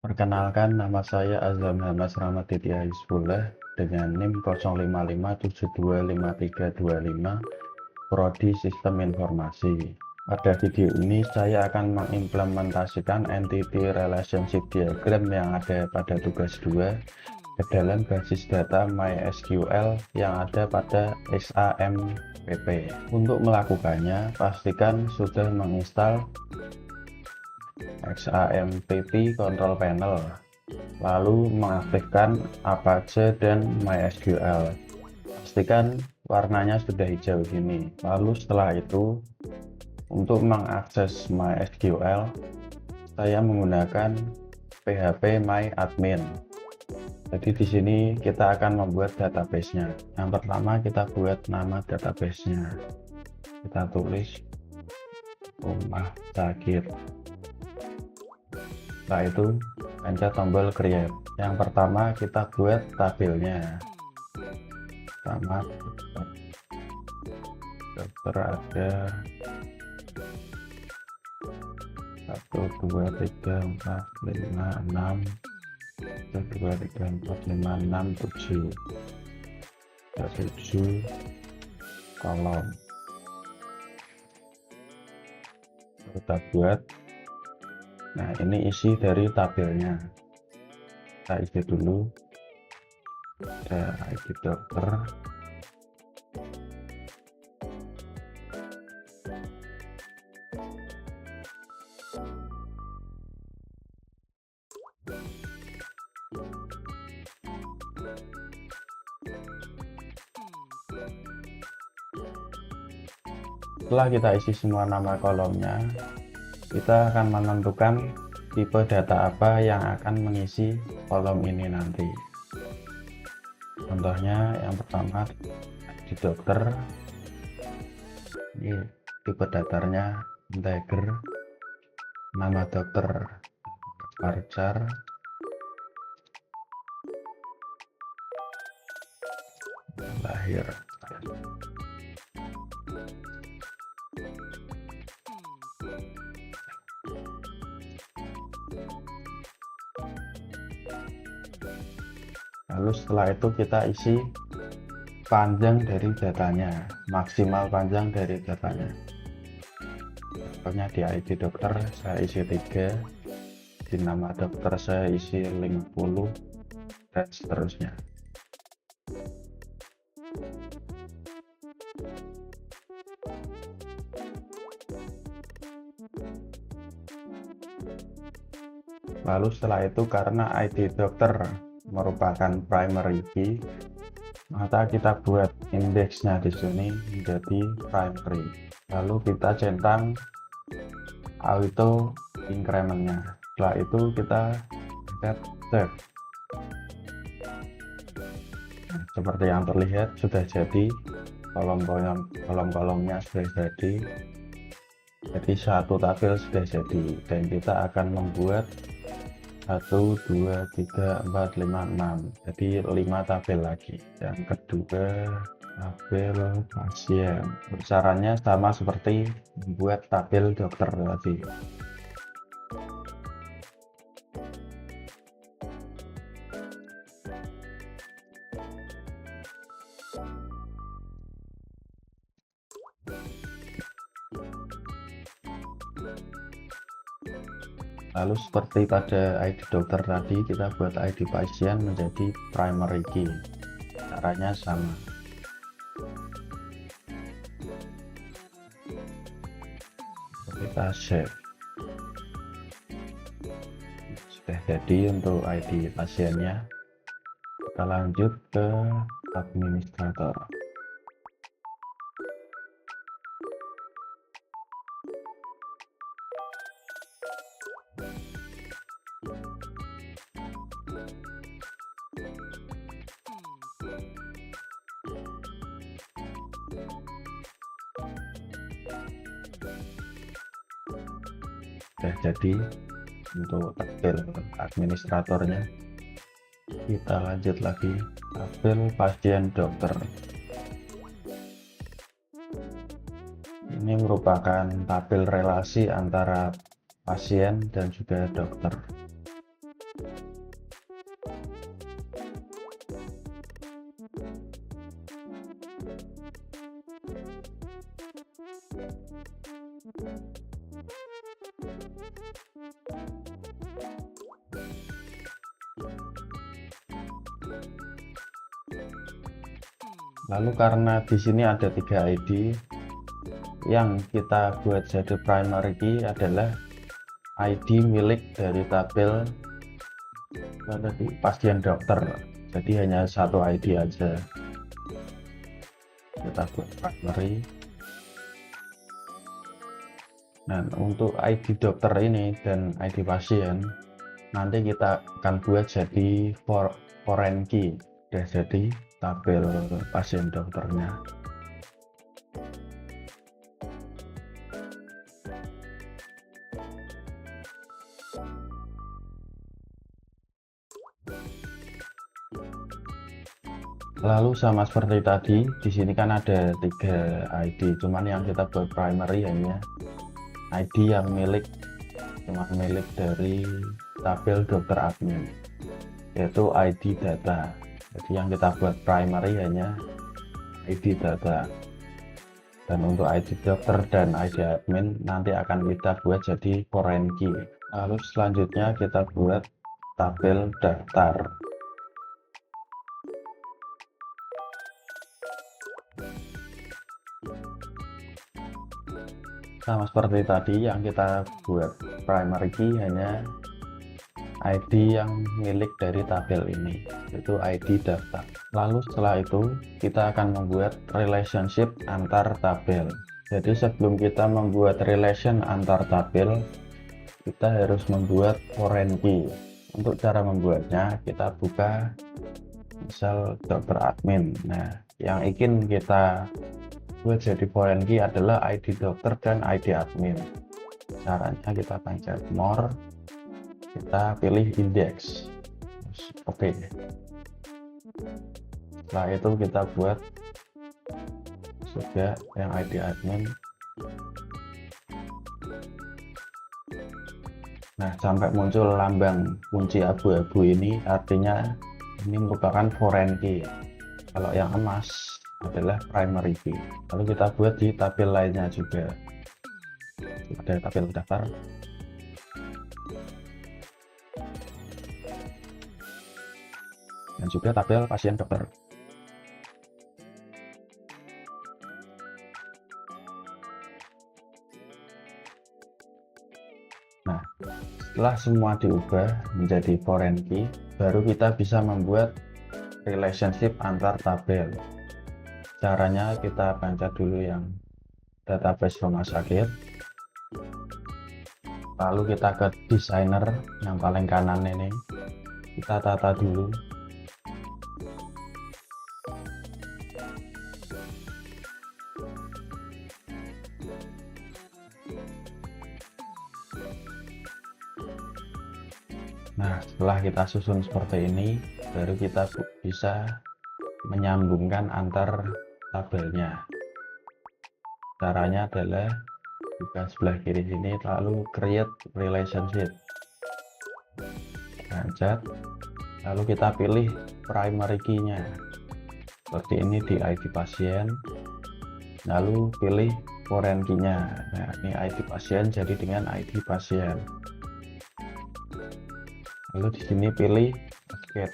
Perkenalkan, nama saya Azam Hamas Ramaditya Hizbullah dengan NIM 0557255325, Prodi Sistem Informasi. Pada video ini saya akan mengimplementasikan Entity Relationship Diagram yang ada pada tugas 2 ke dalam basis data MySQL yang ada pada XAMPP. Untuk melakukannya, pastikan sudah menginstal XAMPP Control Panel, lalu mengaktifkan Apache dan MySQL. Pastikan warnanya sudah hijau gini. Lalu setelah itu, untuk mengakses MySQL, saya menggunakan PHP MyAdmin. Jadi di sini kita akan membuat database-nya. Yang pertama kita buat nama database-nya. Kita tulis rumah sakit. Setelah itu pencet tombol create. Yang pertama kita buat tabelnya. Pertama dokter ada 1 2 3 4 5 6 1 2 3 4 5 6 7 7 kolom. Kita buat. Nah, ini isi dari tabelnya. Kita isi dulu. Ada ID dokter. Setelah kita isi semua nama kolomnya, kita akan menentukan tipe data apa yang akan mengisi kolom ini nanti. Contohnya yang pertama di dokter, ini tipe datarnya integer, nama dokter varchar, lahir. Lalu setelah itu kita isi panjang dari datanya, maksimal panjang dari datanya. Contohnya di ID dokter saya isi 3, di nama dokter saya isi 50, dan seterusnya. Lalu setelah itu karena ID dokter merupakan primary key, maka kita buat indeksnya di sini menjadi primary. Lalu kita centang auto incrementnya. Setelah itu kita set save. Nah, seperti yang terlihat sudah jadi, kolom-kolomnya sudah jadi. Jadi satu tabel sudah jadi, dan kita akan membuat 1 2 3 4 5 6, jadi 5 tabel lagi. Yang kedua tabel pasien, caranya sama seperti membuat tabel dokter tadi. Lalu seperti pada ID dokter tadi, kita buat ID pasien menjadi primary key. Caranya sama. Kita save. Sudah jadi untuk ID pasiennya. Kita lanjut ke administrator. Sudah jadi untuk tabel administratornya. Kita lanjut lagi tabel pasien dokter. Ini merupakan tabel relasi antara pasien dan juga dokter. Lalu karena di sini ada 3 ID, yang kita buat jadi primary key adalah ID milik dari tabel pasien dokter. Jadi hanya satu ID aja. Kita buat primary. Nah, untuk ID dokter ini dan ID pasien nanti kita akan buat jadi foreign key, udah jadi tabel pasien dokternya. Lalu sama seperti tadi, di sini kan ada 3 ID, cuman yang kita buat primary hanya ID yang milik dari tabel dokter admin, yaitu ID data. Jadi yang kita buat primary hanya ID data, dan untuk ID dokter dan ID admin nanti akan kita buat jadi foreign key. Lalu selanjutnya kita buat tabel daftar. Sama seperti tadi, yang kita buat primary key hanya ID yang milik dari tabel ini, yaitu ID daftar. Lalu setelah itu kita akan membuat relationship antar tabel. Jadi sebelum kita membuat relation antar tabel, kita harus membuat foreign key. Untuk cara membuatnya, kita buka misal dokter admin. Nah, yang ingin kita buat jadi foreign key adalah ID dokter dan ID admin. Caranya kita pencet more, kita pilih index, oke. Setelah itu kita buat juga yang ID admin. Nah, sampai muncul lambang kunci abu-abu ini, artinya ini merupakan foreign key. Kalau yang emas adalah primary key. Lalu kita buat di tabel lainnya juga, ada tabel daftar, dan juga tabel pasien dokter. Nah, setelah semua diubah menjadi foreign key, baru kita bisa membuat relationship antar tabel. Caranya kita pencet dulu yang database rumah sakit, lalu kita ke designer yang paling kanan ini, kita tata dulu. Nah, setelah kita susun seperti ini, baru kita bisa menyambungkan antar tabelnya. Caranya adalah buka sebelah kiri sini, lalu create relationship, pencet, lalu kita pilih primary key-nya seperti ini di ID pasien, lalu pilih foreign key-nya. Nah, ini ID pasien jadi dengan ID pasien, lalu di sini pilih basket.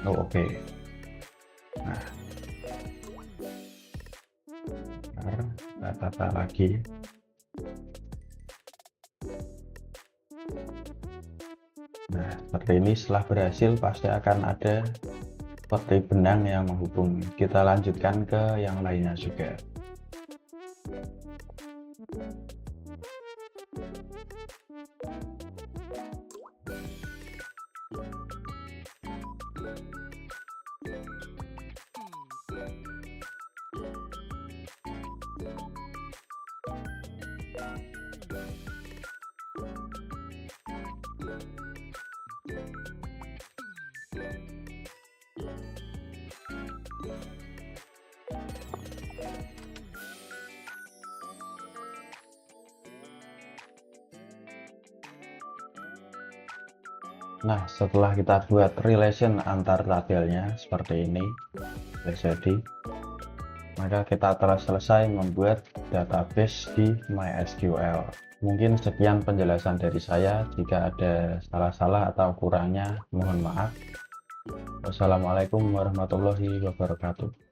Oke. Nah, kita tata lagi. Nah, seperti ini. Setelah berhasil pasti akan ada seperti benang yang menghubung. Kita lanjutkan ke yang lainnya juga. Nah, setelah kita buat relation antar tabelnya seperti ini, jadi maka kita telah selesai membuat database di MySQL. Mungkin sekian penjelasan dari saya. Jika ada salah-salah atau kurangnya, mohon maaf. Wassalamualaikum warahmatullahi wabarakatuh.